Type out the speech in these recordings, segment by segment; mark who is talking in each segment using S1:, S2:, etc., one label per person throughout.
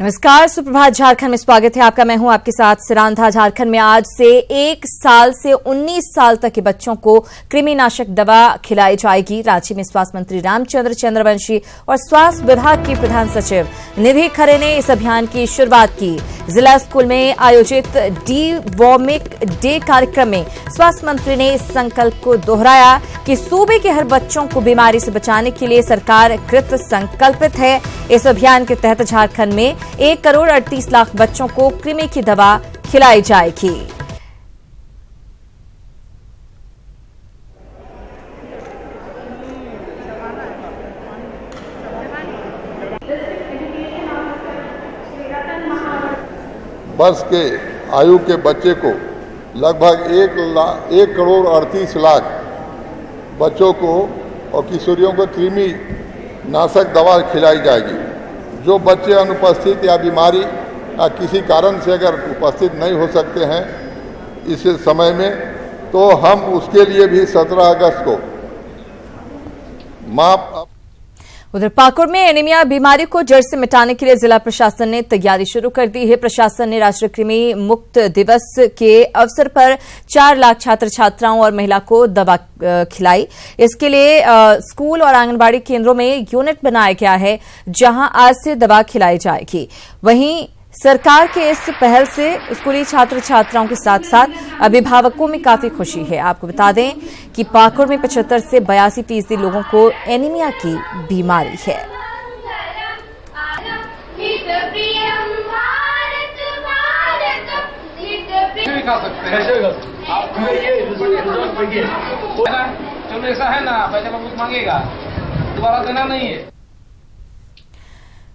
S1: नमस्कार, सुप्रभात झारखंड में स्वागत है आपका। मैं हूं आपके साथ सिरांधा। झारखंड में आज से 1 साल से 19 साल तक के बच्चों को कृमिनाशक दवा खिलाई जाएगी। रांची में स्वास्थ्य मंत्री रामचंद्र चंद्रवंशी और स्वास्थ्य विभाग के प्रधान सचिव निधि खरे ने इस अभियान की शुरुआत की। जिला स्कूल में आयोजित डी-वॉर्मिक डे कार्यक्रम में स्वास्थ्य मंत्री ने इस संकल्प को दोहराया कि सूबे के हर बच्चों को बीमारी से बचाने के लिए सरकार कृत संकल्पित है। इस अभियान के तहत झारखंड में 1 करोड़ 38 लाख बच्चों को कृमि की दवा खिलाई जाएगी।
S2: वर्ष के आयु के बच्चे को लगभग 1 करोड़ 38 लाख बच्चों को और किशोरियों को कृमि नाशक दवा खिलाई जाएगी। जो बच्चे अनुपस्थित या बीमारी या किसी कारण से अगर उपस्थित नहीं हो सकते हैं इस समय में, तो हम उसके लिए भी 17 अगस्त को
S1: उधर पाकुड़ में एनीमिया बीमारी को जड़ से मिटाने के लिए जिला प्रशासन ने तैयारी शुरू कर दी है। प्रशासन ने राष्ट्रीय कृमि मुक्त दिवस के अवसर पर 4 लाख छात्र छात्राओं और महिला को दवा खिलाई। इसके लिए स्कूल और आंगनबाड़ी केंद्रों में यूनिट बनाया गया है, जहां आज से दवा खिलाई जाएगी। वहीं सरकार के इस पहल से स्कूली छात्र छात्राओं के साथ साथ अभिभावकों में काफी खुशी है। आपको बता दें कि पाकुड़ में 75 से 82% लोगों को एनीमिया की बीमारी है।
S3: चलो ऐसा है ना, पैसा वापस मांगेगा, दोबारा देना नहीं है।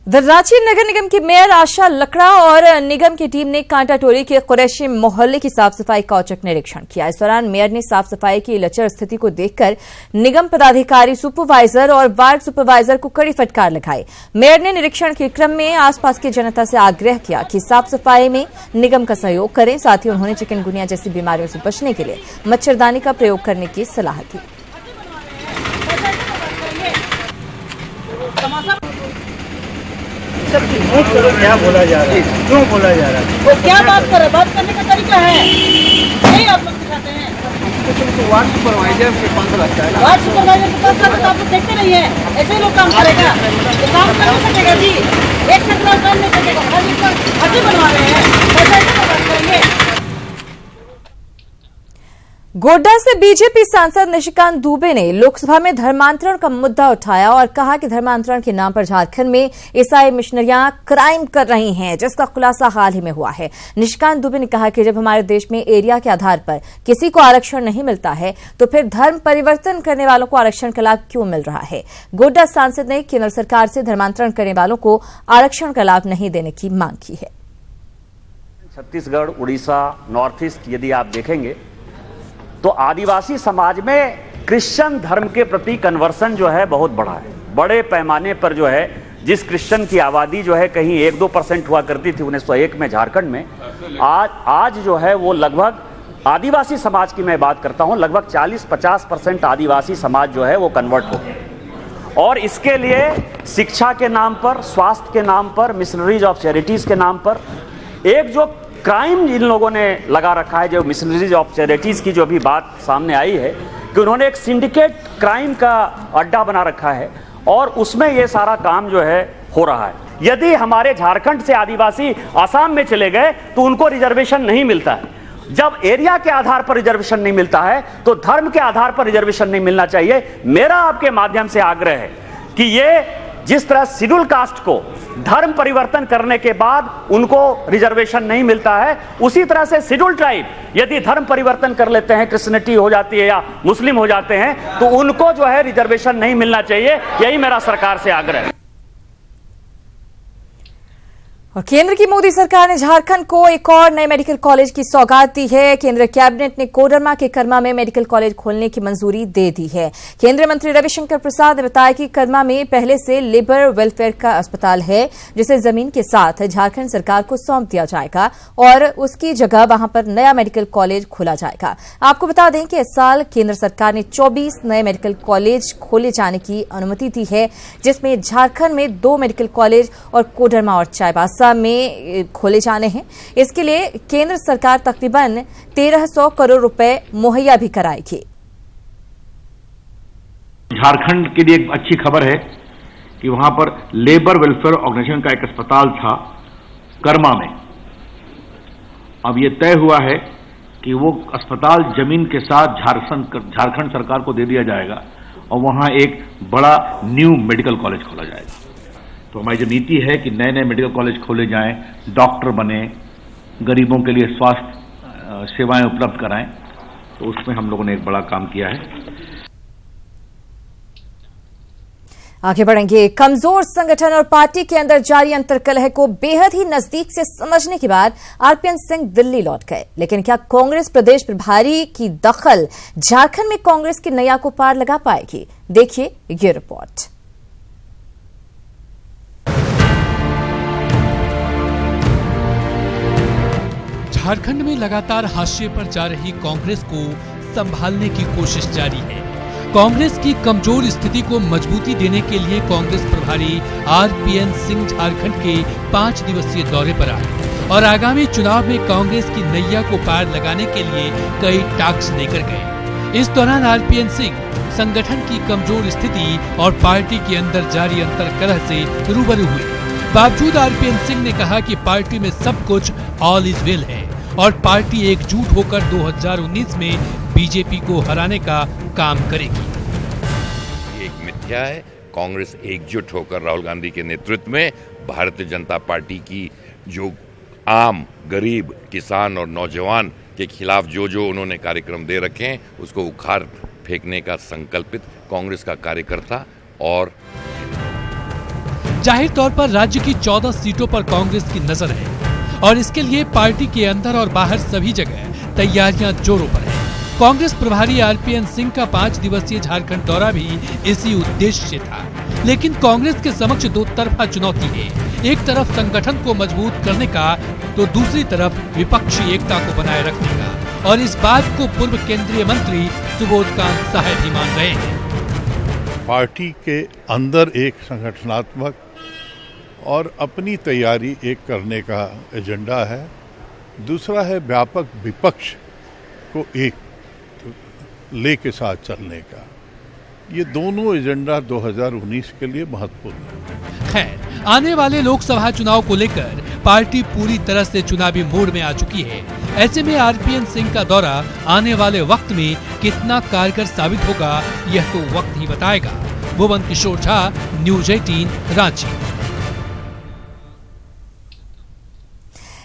S1: रांची नगर निगम की मेयर आशा लकड़ा और निगम की टीम ने कांटाटोली के कुरैशी मोहल्ले की साफ सफाई का औचक निरीक्षण किया। इस दौरान मेयर ने साफ सफाई की लचर स्थिति को देखकर निगम पदाधिकारी, सुपरवाइजर और वार्ड सुपरवाइजर को कड़ी फटकार लगाई। मेयर ने निरीक्षण के क्रम में आसपास की जनता से आग्रह किया कि साफ सफाई में निगम का सहयोग करें। साथ ही उन्होंने चिकनगुनिया जैसी बीमारियों से बचने के लिए मच्छरदानी का प्रयोग करने की सलाह दी।
S4: क्या बोला जा रहा है, क्यों बोला जा रहा है,
S5: वो क्या बात कर रहे हैं? बात करने का तरीका है नहीं, आप लोग सिखाते हैं।
S3: तो वार्ड सुपरवाइजर के पास लगता है,
S5: वार्ड सुपरवाइजर के पास तो आप लोग देखते नहीं है, ऐसे ही लोग काम करेगा तो काम कर नहीं सकेगा जी। एक सेकंड काम नहीं सकेगा, फर्जी बनवा रहे हैं, ऐसे बात करेंगे।
S1: गोड्डा से बीजेपी सांसद निशिकांत दुबे ने लोकसभा में धर्मांतरण का मुद्दा उठाया और कहा कि धर्मांतरण के नाम पर झारखंड में ईसाई मिशनरियां क्राइम कर रही हैं, जिसका खुलासा हाल ही में हुआ है। निशिकांत दुबे ने कहा कि जब हमारे देश में एरिया के आधार पर किसी को आरक्षण नहीं मिलता है, तो फिर धर्म परिवर्तन करने वालों को आरक्षण का लाभ क्यों मिल रहा है। गोड्डा सांसद ने केंद्र सरकार से धर्मांतरण करने वालों को आरक्षण का लाभ नहीं देने की मांग की है।
S6: छत्तीसगढ़, उड़ीसा, नॉर्थ ईस्ट यदि आप देखेंगे तो आदिवासी समाज में क्रिश्चियन धर्म के प्रति कन्वर्सन जो है बहुत बड़ा है। बड़े पैमाने पर जो है, जिस क्रिश्चियन की आबादी जो है कहीं 1-2% हुआ करती थी 1901 में झारखंड में, आज जो है वो लगभग आदिवासी समाज की मैं बात करता हूं, लगभग 40-50% आदिवासी समाज जो है वो कन्वर्ट हो गए। और इसके लिए शिक्षा के नाम पर, स्वास्थ्य के नाम पर, मिशनरीज ऑफ चैरिटीज के नाम पर एक जो क्राइम इन लोगों ने लगा रखा है, जो मिशनरीज ऑफ चैरिटीज की जो भी बात सामने आई है कि उन्होंने एक सिंडिकेट क्राइम का अड्डा बना रखा है और उसमें ये सारा काम जो है हो रहा है। यदि हमारे झारखंड से आदिवासी आसाम में चले गए तो उनको रिजर्वेशन नहीं मिलता है। जब एरिया के आधार पर रिजर्वेशन नहीं मिलता है तो धर्म के आधार पर रिजर्वेशन नहीं मिलना चाहिए। मेरा आपके माध्यम से आग्रह है कि ये जिस तरह शेड्यूल कास्ट को धर्म परिवर्तन करने के बाद उनको रिजर्वेशन नहीं मिलता है, उसी तरह से शेड्यूल ट्राइब यदि धर्म परिवर्तन कर लेते हैं, क्रिश्चियनिटी हो जाती है या मुस्लिम हो जाते हैं, तो उनको जो है रिजर्वेशन नहीं मिलना चाहिए। यही मेरा सरकार से आग्रह है।
S1: और केंद्र की मोदी सरकार ने झारखंड को एक और नए मेडिकल कॉलेज की सौगात दी है। केंद्र कैबिनेट ने कोडरमा के कर्मा में मेडिकल कॉलेज खोलने की मंजूरी दे दी है। केंद्रीय मंत्री रविशंकर प्रसाद ने बताया कि कर्मा में पहले से लेबर वेलफेयर का अस्पताल है, जिसे जमीन के साथ झारखंड सरकार को सौंप दिया जाएगा और उसकी जगह वहां पर नया मेडिकल कॉलेज खोला जाएगा। आपको बता दें कि इस साल केंद्र सरकार ने 24 नए मेडिकल कॉलेज खोले जाने की अनुमति दी है, जिसमें झारखंड में 2 मेडिकल कॉलेज और कोडरमा और चाईबासा दवा में खोले जाने हैं। इसके लिए केंद्र सरकार तकरीबन 1300 करोड़ रुपए मुहैया भी कराएगी।
S7: झारखंड के लिए एक अच्छी खबर है कि वहां पर लेबर वेलफेयर ऑर्गेनाइजेशन का एक अस्पताल था कर्मा में। अब ये तय हुआ है कि वो अस्पताल जमीन के साथ झारखंड सरकार को दे दिया जाएगा और वहां एक बड़ा न्यू मेडिकल कॉलेज खोला जाएगा। तो हमारी जो नीति है कि नए नए मेडिकल कॉलेज खोले जाएं, डॉक्टर बने, गरीबों के लिए स्वास्थ्य सेवाएं उपलब्ध कराएं, तो उसमें हम लोगों ने एक बड़ा काम किया है।
S1: आगे बढ़ेंगे। कमजोर संगठन और पार्टी के अंदर जारी अंतर्कलह को बेहद ही नजदीक से समझने के बाद आरपीएन सिंह दिल्ली लौट गए। लेकिन क्या कांग्रेस प्रदेश प्रभारी की दखल झारखंड में कांग्रेस की नैया को पार लगा पाएगी? देखिए ये रिपोर्ट।
S8: झारखंड में लगातार हाशिए पर जा रही कांग्रेस को संभालने की कोशिश जारी है। कांग्रेस की कमजोर स्थिति को मजबूती देने के लिए कांग्रेस प्रभारी आरपीएन सिंह झारखंड के 5 दिवसीय दौरे पर आए और आगामी चुनाव में कांग्रेस की नैया को पार लगाने के लिए कई टास्क लेकर गए। इस दौरान आरपीएन सिंह संगठन की कमजोर स्थिति और पार्टी के अंदर जारी अंतर्कलह से रूबरू हुए। बावजूद आरपीएन सिंह ने कहा कि पार्टी में सब कुछ ऑल इज वेल है और पार्टी एकजुट होकर 2019 में बीजेपी को हराने का काम करेगी।
S9: एक मिथ्या है। कांग्रेस एकजुट होकर राहुल गांधी के नेतृत्व में भारतीय जनता पार्टी की जो आम गरीब किसान और नौजवान के खिलाफ जो उन्होंने कार्यक्रम दे रखे हैं उसको उखाड़ फेंकने का संकल्पित कांग्रेस का कार्यकर्ता। और
S8: जाहिर तौर पर राज्य की 14 सीटों पर कांग्रेस की नजर है और इसके लिए पार्टी के अंदर और बाहर सभी जगह तैयारियां जोरों पर है। कांग्रेस प्रभारी आरपीएन सिंह का 5 दिवसीय झारखंड दौरा भी इसी उद्देश्य से था। लेकिन कांग्रेस के समक्ष दो तरफा चुनौती है, एक तरफ संगठन को मजबूत करने का तो दूसरी तरफ विपक्षी एकता को बनाए रखने का। और इस बात को पूर्व केंद्रीय मंत्री सुबोधकांत साहब भी मान रहे हैं।
S10: पार्टी के अंदर एक संगठनात्मक और अपनी तैयारी एक करने का एजेंडा है, दूसरा है व्यापक विपक्ष को एक लेके साथ चलने का। ये दोनों एजेंडा 2019 के लिए महत्वपूर्ण है।
S8: खैर, आने वाले लोकसभा चुनाव को लेकर पार्टी पूरी तरह से चुनावी मोड में आ चुकी है। ऐसे में आरपीएन सिंह का दौरा आने वाले वक्त में कितना कारगर साबित होगा यह तो वक्त ही बताएगा। भुवन किशोर झा, न्यूज 18 रांची।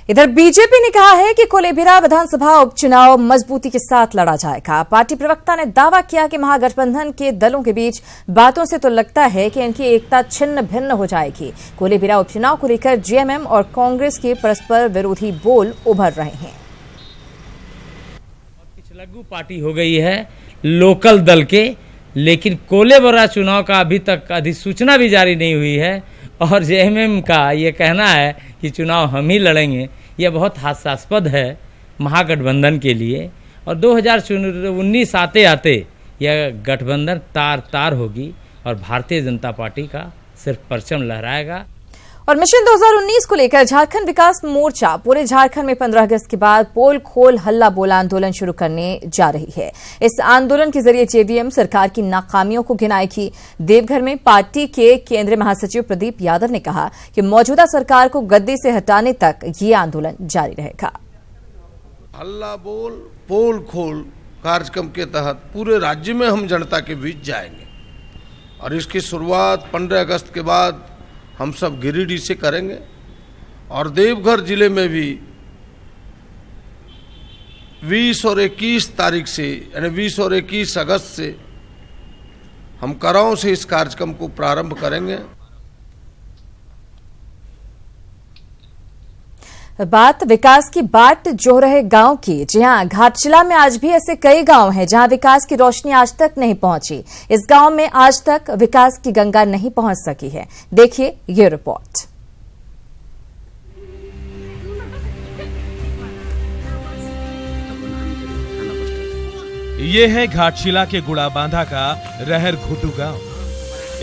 S1: इधर बीजेपी ने कहा है कि कोलेबिरा विधानसभा उपचुनाव मजबूती के साथ लड़ा जाएगा। पार्टी प्रवक्ता ने दावा किया कि महागठबंधन के दलों के बीच बातों से तो लगता है कि इनकी एकता छिन्न भिन्न हो जाएगी। कोलेबिरा उपचुनाव को लेकर जेएमएम और कांग्रेस के परस्पर विरोधी बोल उभर रहे हैं।
S11: पिछलग्गू पार्टी हो गई है लोकल दल के, लेकिन कोलेबिरा चुनाव का अभी तक अधिसूचना भी जारी नहीं हुई है और जेएमएम का ये कहना है कि चुनाव हम ही लड़ेंगे, यह बहुत हास्यास्पद है महागठबंधन के लिए। और 2019 आते आते यह गठबंधन तार तार होगी और भारतीय जनता पार्टी का सिर्फ परचम लहराएगा।
S1: और मिशन 2019 को लेकर झारखंड विकास मोर्चा पूरे झारखंड में 15 अगस्त के बाद पोल खोल हल्ला बोल आंदोलन शुरू करने जा रही है। इस आंदोलन के जरिए जेवीएम सरकार की नाकामियों को गिनाएगी। देवघर में पार्टी के केंद्रीय महासचिव प्रदीप यादव ने कहा कि मौजूदा सरकार को गद्दी से हटाने तक ये आंदोलन जारी रहेगा।
S12: हल्ला बोल पोल खोल कार्यक्रम के तहत पूरे राज्य में हम जनता के बीच जाएंगे और इसकी शुरुआत 15 अगस्त के बाद हम सब गिरिडीह से करेंगे और देवघर जिले में भी 20 और 21 तारीख से यानी 20 और 21 अगस्त से हम कराओं से इस कार्यक्रम को प्रारंभ करेंगे।
S1: बात विकास की बाट जो रहे गांव की। जी हां, घाटशिला में आज भी ऐसे कई गांव हैं जहां विकास की रोशनी आज तक नहीं पहुंची। इस गांव में आज तक विकास की गंगा नहीं पहुंच सकी है। देखिए ये रिपोर्ट।
S13: ये है घाटशिला के गुड़ाबांधा का रहर घुटू गांव।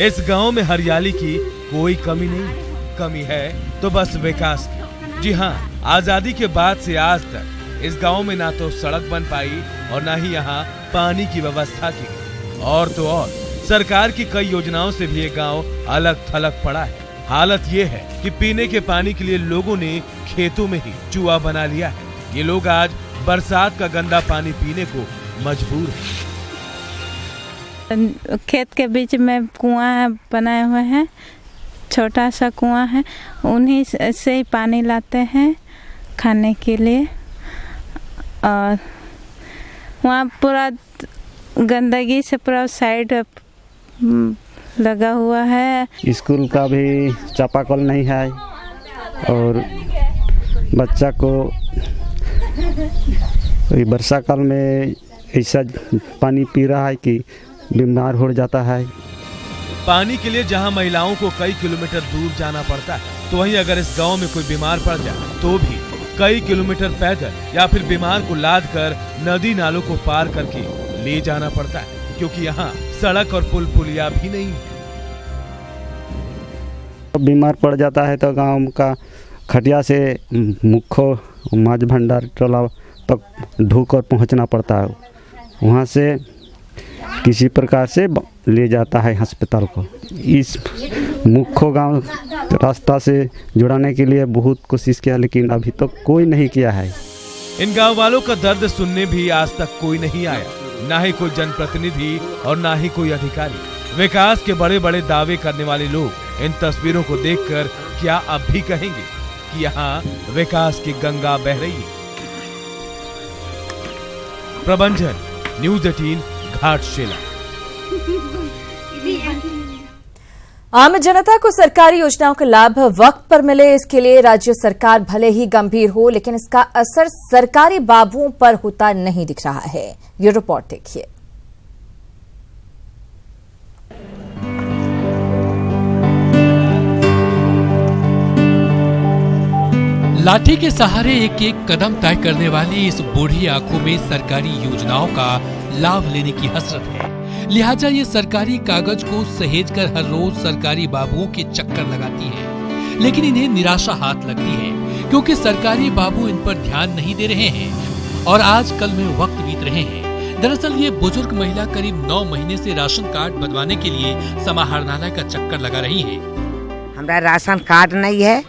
S13: इस गांव में हरियाली की कोई कमी नहीं। कमी है तो बस विकास की। जी हाँ, आजादी के बाद से आज तक इस गांव में ना तो सड़क बन पाई और ना ही यहाँ पानी की व्यवस्था की गई। और तो और सरकार की कई योजनाओं से भी ये गांव अलग थलग पड़ा है। हालत ये है कि पीने के पानी के लिए लोगों ने खेतों में ही कुआं बना लिया है। ये लोग आज बरसात का गंदा पानी पीने को मजबूर हैं।
S14: खेत के बीच में कुआं बनाए हुए हैं, छोटा सा कुआं है, उन्हीं से ही पानी लाते हैं खाने के लिए। और वहाँ पूरा गंदगी से पूरा साइड लगा हुआ है।
S15: स्कूल का भी चापाकल नहीं है और बच्चा को वर्षा काल में ऐसा पानी पी रहा है कि बीमार हो जाता है।
S13: पानी के लिए जहां महिलाओं को कई किलोमीटर दूर जाना पड़ता है, तो वहीं अगर इस गांव में कोई बीमार पड़ जाए तो भी कई किलोमीटर पैदल या फिर बीमार को लाद कर नदी नालों को पार करके ले जाना पड़ता है, क्योंकि यहाँ सड़क और पुल पुलिया भी नहीं है।
S15: बीमार पड़ जाता है तो गांव का खटिया से मुख्य माछ भंडार टोला तक ढूक कर पहुँचना पड़ता है। वहाँ से किसी प्रकार से ले जाता है अस्पताल को। इस मुख्य गांव रास्ता से जुड़ाने के लिए बहुत कोशिश किया, लेकिन अभी तक कोई नहीं किया है।
S13: इन गांव वालों का दर्द सुनने भी आज तक कोई नहीं आया, ना ही कोई जनप्रतिनिधि और ना ही कोई अधिकारी। विकास के बड़े बड़े दावे करने वाले लोग इन तस्वीरों को देखकर क्या अब भी कहेंगे कि यहाँ विकास की गंगा बह रही है। प्रबंधन न्यूज़ 18 घाटशिला।
S1: आम जनता को सरकारी योजनाओं का लाभ वक्त पर मिले, इसके लिए राज्य सरकार भले ही गंभीर हो, लेकिन इसका असर सरकारी बाबुओं पर होता नहीं दिख रहा है। ये रिपोर्ट देखिए।
S8: लाठी के सहारे एक एक कदम तय करने वाली इस बूढ़ी आंखों में सरकारी योजनाओं का लाभ लेने की हसरत है। लिहाजा ये सरकारी कागज को सहेज कर हर रोज सरकारी बाबुओं के चक्कर लगाती है, लेकिन इन्हें निराशा हाथ लगती है, क्योंकि सरकारी बाबू इन पर ध्यान नहीं दे रहे हैं और आज कल में वक्त बीत रहे हैं। दरअसल ये बुजुर्ग महिला करीब 9 महीने से राशन कार्ड बनवाने के लिए समाहरणालय का चक्कर लगा रही है।
S16: हमारा राशन कार्ड नहीं है,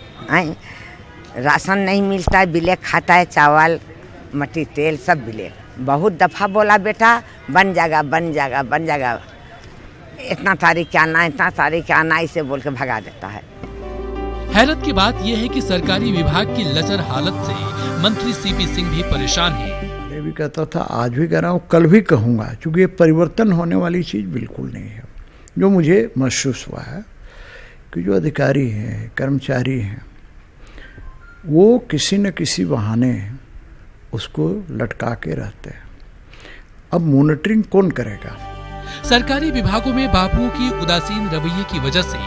S16: राशन नहीं मिलता है, बिले खाता है, चावल मट्टी तेल सब बिले। बहुत दफा बोला बेटा बन जाएगा बन जाएगा बन जाएगा, इतना तारीख क्या आना इतना तारीख क्या आना, इसे बोल के भगा देता है।
S8: हैरत की बात यह है कि सरकारी विभाग की लचर हालत से मंत्री सीपी सिंह भी परेशान हैं।
S17: मैं भी कहता था, आज भी कह रहा हूँ, कल भी कहूँगा, क्योंकि ये परिवर्तन होने वाली चीज़ बिल्कुल नहीं है। जो मुझे महसूस हुआ है कि जो अधिकारी हैं, कर्मचारी हैं, वो किसी न किसी बहाने उसको लटका के रहते हैं। अब मॉनिटरिंग कौन करेगा?
S8: सरकारी विभागों में बाबुओं की उदासीन रवैये की वजह से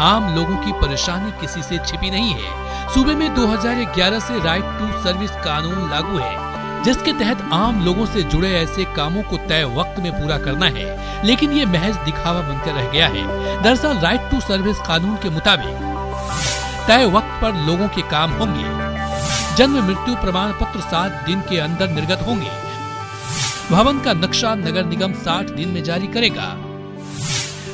S8: आम लोगों की परेशानी किसी से छिपी नहीं है। सूबे में 2011 से राइट टू सर्विस कानून लागू है, जिसके तहत आम लोगों से जुड़े ऐसे कामों को तय वक्त में पूरा करना है, लेकिन ये महज दिखावा बनकर रह गया है। दरअसल राइट टू सर्विस कानून के मुताबिक तय वक्त पर लोगों के काम होंगे। जन्म मृत्यु प्रमाण पत्र 7 दिन के अंदर निर्गत होंगे। भवन का नक्शा नगर निगम 60 दिन में जारी करेगा।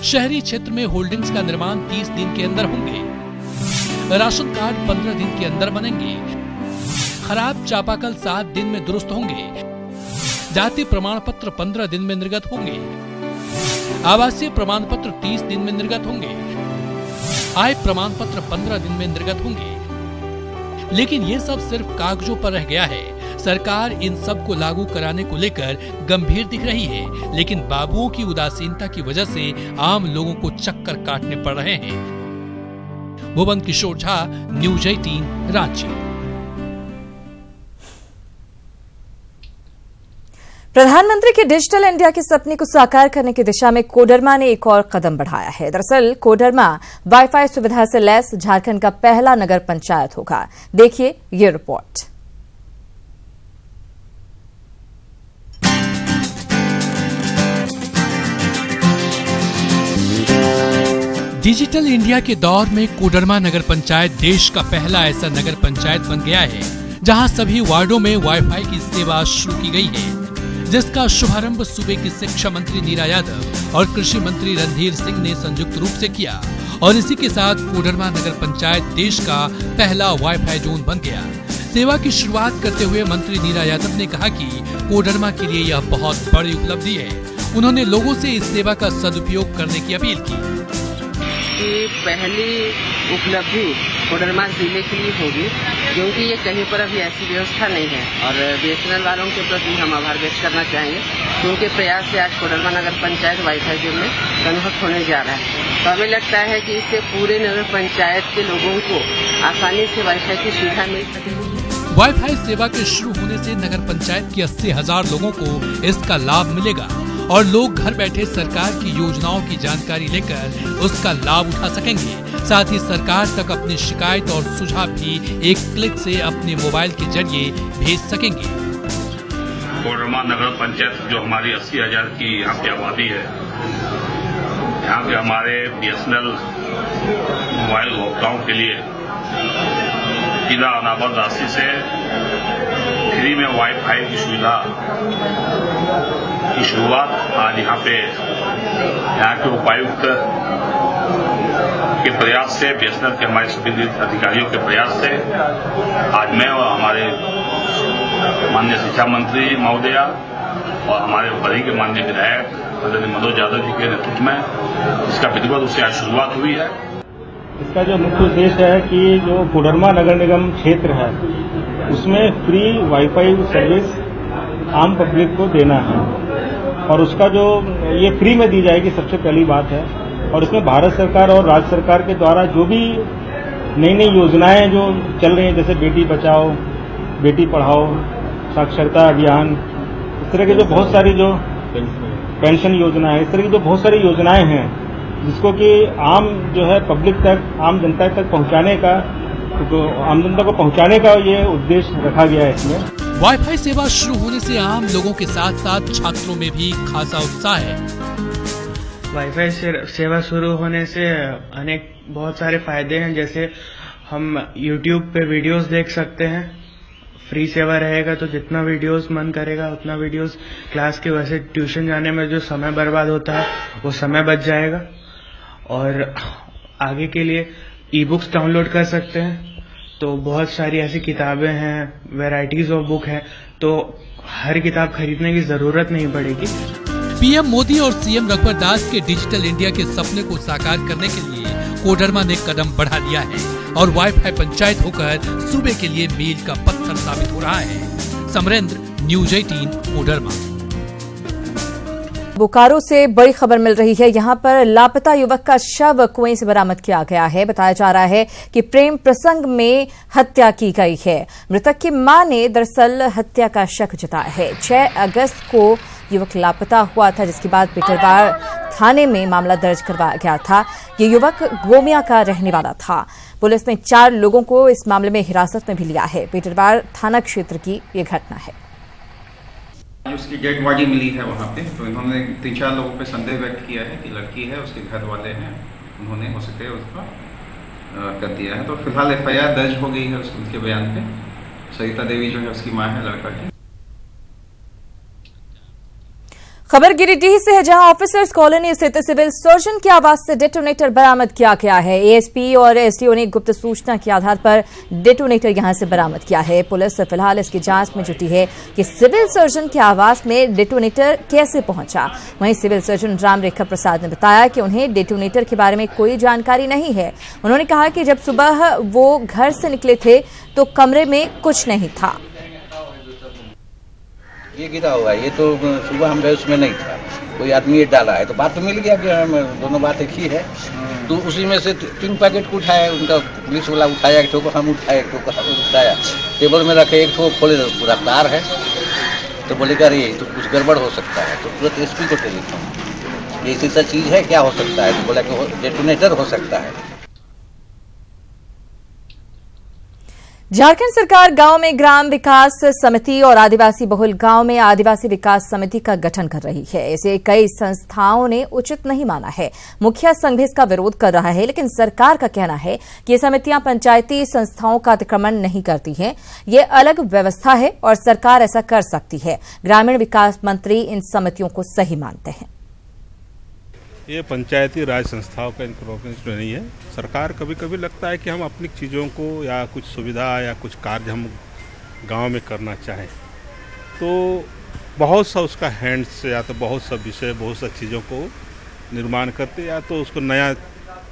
S8: शहरी क्षेत्र में होल्डिंग्स का निर्माण 30 दिन के अंदर होंगे। राशन कार्ड 15 दिन के अंदर बनेंगे। खराब चापाकल 7 दिन में दुरुस्त होंगे। जाति प्रमाण पत्र 15 दिन में निर्गत होंगे। आवासीय प्रमाण पत्र 30 दिन में निर्गत होंगे। आय प्रमाण पत्र 15 दिन में निर्गत होंगे। लेकिन ये सब सिर्फ कागजों पर रह गया है। सरकार इन सब को लागू कराने को लेकर गंभीर दिख रही है, लेकिन बाबुओं की उदासीनता की वजह से आम लोगों को चक्कर काटने पड़ रहे हैं। भुवन किशोर झा, न्यूज़ 18 रांची।
S1: प्रधानमंत्री के डिजिटल इंडिया के सपने को साकार करने की दिशा में कोडरमा ने एक और कदम बढ़ाया है। दरअसल कोडरमा वाईफाई सुविधा से लैस झारखंड का पहला नगर पंचायत होगा। देखिए ये रिपोर्ट।
S8: डिजिटल इंडिया के दौर में कोडरमा नगर पंचायत देश का पहला ऐसा नगर पंचायत बन गया है जहां सभी वार्डों में वाईफाई की सेवा शुरू की गई है, जिसका शुभारंभ सूबे की शिक्षा मंत्री नीरा यादव और कृषि मंत्री रणधीर सिंह ने संयुक्त रूप से किया और इसी के साथ कोडरमा नगर पंचायत देश का पहला वाईफाई जोन बन गया। सेवा की शुरुआत करते हुए मंत्री नीरा यादव ने कहा कि कोडरमा के लिए यह बहुत बड़ी उपलब्धि है। उन्होंने लोगों से इस सेवा का सदुपयोग करने की अपील की।
S18: पहली उपलब्धि कोडरमा जिले के लिए होगी, क्योंकि ये कहीं पर अभी ऐसी व्यवस्था नहीं है और बीएसएनएल वालों के प्रति हम आभार व्यक्त करना चाहेंगे, क्योंकि प्रयास से आज कोडरमा नगर पंचायत वाईफाई जोन में कन्वर्ट होने जा रहा है। तो हमें लगता है कि इससे पूरे नगर पंचायत के लोगों को आसानी से वाईफाई की सुविधा मिल सकेगी।
S8: वाईफाई सेवा के शुरू होने से नगर पंचायत के 80,000 लोगों को इसका लाभ मिलेगा और लोग घर बैठे सरकार की योजनाओं की जानकारी लेकर उसका लाभ उठा सकेंगे। साथ ही सरकार तक अपनी शिकायत और सुझाव भी एक क्लिक से अपने मोबाइल के जरिए भेज सकेंगे।
S19: कोडरमा नगर पंचायत जो हमारी 80,000 की यहाँ की आबादी है, यहाँ के हमारे बीएसएनएल मोबाइल उपभोक्ताओं के लिए बिना अनावल राशि से फ्री में वाईफाई की सुविधा की शुरुआत आज यहाँ के उपायुक्त के प्रयास से, बीएसएनएल के हमारे सभी अधिकारियों के प्रयास से आज मैं और हमारे माननीय शिक्षा मंत्री महोदया और हमारे बरी के माननीय विधायक आदरणीय मनोज यादव जी के नेतृत्व में इसका विधिवत रूप से आज शुरुआत हुई है।
S4: इसका जो मुख्य उद्देश्य है कि जो कोडरमा नगर निगम क्षेत्र है उसमें फ्री वाईफाई सर्विस आम पब्लिक को देना है और उसका जो ये फ्री में दी जाएगी, सबसे पहली बात है। और इसमें भारत सरकार और राज्य सरकार के द्वारा जो भी नई नई योजनाएं जो चल रही हैं, जैसे बेटी बचाओ बेटी पढ़ाओ, साक्षरता अभियान, इस तरह की जो बहुत सारी जो पेंशन योजना है, इस तरह की जो बहुत सारी योजनाएं हैं जिसको कि आम जो है पब्लिक तक, आम जनता तक पहुंचाने का, तो आम जनता को पहुंचाने का ये उद्देश्य रखा गया है इसमें।
S8: वाईफाई सेवा शुरू होने से आम लोगों के साथ साथ छात्रों में भी खासा उत्साह है।
S20: वाईफाई सेवा शुरू होने से अनेक बहुत सारे फायदे हैं, जैसे हम YouTube पे वीडियोस देख सकते हैं। फ्री सेवा रहेगा तो जितना वीडियोस मन करेगा उतना वीडियोस, क्लास के वैसे ट्यूशन जाने में जो समय बर्बाद होता है वो समय बच जाएगा। और आगे के लिए ई बुक्स डाउनलोड कर सकते हैं, तो बहुत सारी ऐसी किताबें हैं, वैरायटीज ऑफ बुक है, तो हर किताब खरीदने की जरूरत नहीं पड़ेगी।
S8: पीएम मोदी और सीएम रघुवर दास के डिजिटल इंडिया के सपने को साकार करने के लिए कोडरमा ने कदम बढ़ा दिया है और वाईफाई पंचायत होकर सूबे के लिए मील का पत्थर साबित हो रहा है। समरेंद्र, न्यूज 18, कोडरमा।
S1: बोकारो से बड़ी खबर मिल रही है। यहां पर लापता युवक का शव कुएं से बरामद किया गया है। बताया जा रहा है कि प्रेम प्रसंग में हत्या की गई है। मृतक की मां ने दरअसल हत्या का शक जताया है। 6 अगस्त को युवक लापता हुआ था, जिसके बाद पेटरवार थाने में मामला दर्ज करवाया गया था। ये युवक गोमिया का रहने वाला था। पुलिस ने 4 लोगों को इस मामले में हिरासत में भी लिया है। पेटरवार थाना क्षेत्र की ये घटना है।
S21: उसकी डेड बॉडी मिली है वहाँ पे, तो इन्होंने 3-4 लोगों पे संदेह व्यक्त किया है कि लड़की है, उसके घर वाले हैं, उन्होंने हो सके उसका कर दिया है। तो फिलहाल FIR दर्ज हो गई है उसके बयान पे। सरिता देवी जो है उसकी मां है लड़का की।
S1: खबर गिरिडीह से है, जहां ऑफिसर्स कॉलोनी स्थित सिविल सर्जन के आवास से डेटोनेटर बरामद किया गया है। एएसपी और एसडीओ ने गुप्त सूचना के आधार पर डेटोनेटर यहां से बरामद किया है। पुलिस फिलहाल इसकी जांच में जुटी है कि सिविल सर्जन के आवास में डेटोनेटर कैसे पहुंचा। वहीं सिविल सर्जन रामरेखा प्रसाद ने बताया कि उन्हें डेटोनेटर के बारे में कोई जानकारी नहीं है। उन्होंने कहा कि जब सुबह वो घर से निकले थे तो कमरे में कुछ नहीं था।
S22: ये गिरा हुआ है, ये तो सुबह हम गए उसमें नहीं था, कोई आदमी ये डाला है, तो बात तो मिल गया कि हम दोनों बात एक ही है। तो उसी में से 3 पैकेट को उठाया, उनका पुलिस वाला उठाया, एक ठो को हम उठाए, एक ठो को उठाया, टेबल में रखे, एक ठो खोले पूरा तार है। तो बोले कि अरे तो कुछ गड़बड़ हो सकता है। तो तुरंत एसपी को टेलीफोन, ये ऐसी चीज है, क्या हो सकता है? तो बोला कि डेटोनेटर हो सकता है।
S1: झारखंड सरकार गांव में ग्राम विकास समिति और आदिवासी बहुल गांव में आदिवासी विकास समिति का गठन कर रही है। इसे कई संस्थाओं ने उचित नहीं माना है। मुखिया संघ भी इसका विरोध कर रहा है, लेकिन सरकार का कहना है कि ये समितियां पंचायती संस्थाओं का अतिक्रमण नहीं करती हैं। ये अलग व्यवस्था है और सरकार ऐसा कर सकती है। ग्रामीण विकास मंत्री इन समितियों को सही मानते हैं।
S2: ये पंचायती राज संस्थाओं का इंक्रोचमेंट नहीं है। सरकार कभी कभी लगता है कि हम अपनी चीज़ों को या कुछ सुविधा या कुछ कार्य हम गांव में करना चाहें तो बहुत सा उसका हैंड से या तो बहुत सा विषय बहुत सा चीज़ों को निर्माण करते या तो उसको नया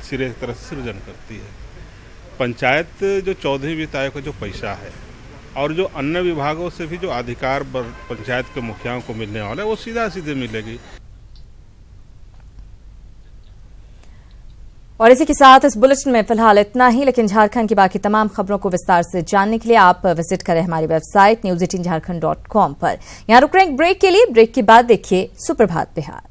S2: सिरे की तरह सृजन करती है। पंचायत जो 14वीं वित्त आयोग का जो पैसा है और जो अन्य विभागों से भी जो अधिकार पंचायत के मुखियाओं को मिलने वाला है वो सीधा सीधे मिलेगी।
S1: और इसी के साथ इस बुलेटिन में फिलहाल इतना ही, लेकिन झारखंड की बाकी तमाम खबरों को विस्तार से जानने के लिए आप विजिट करें हमारी वेबसाइट news18jharkhand.com पर। यहां रुक रहे हैं ब्रेक के लिए। ब्रेक के बाद देखिए सुप्रभात बिहार।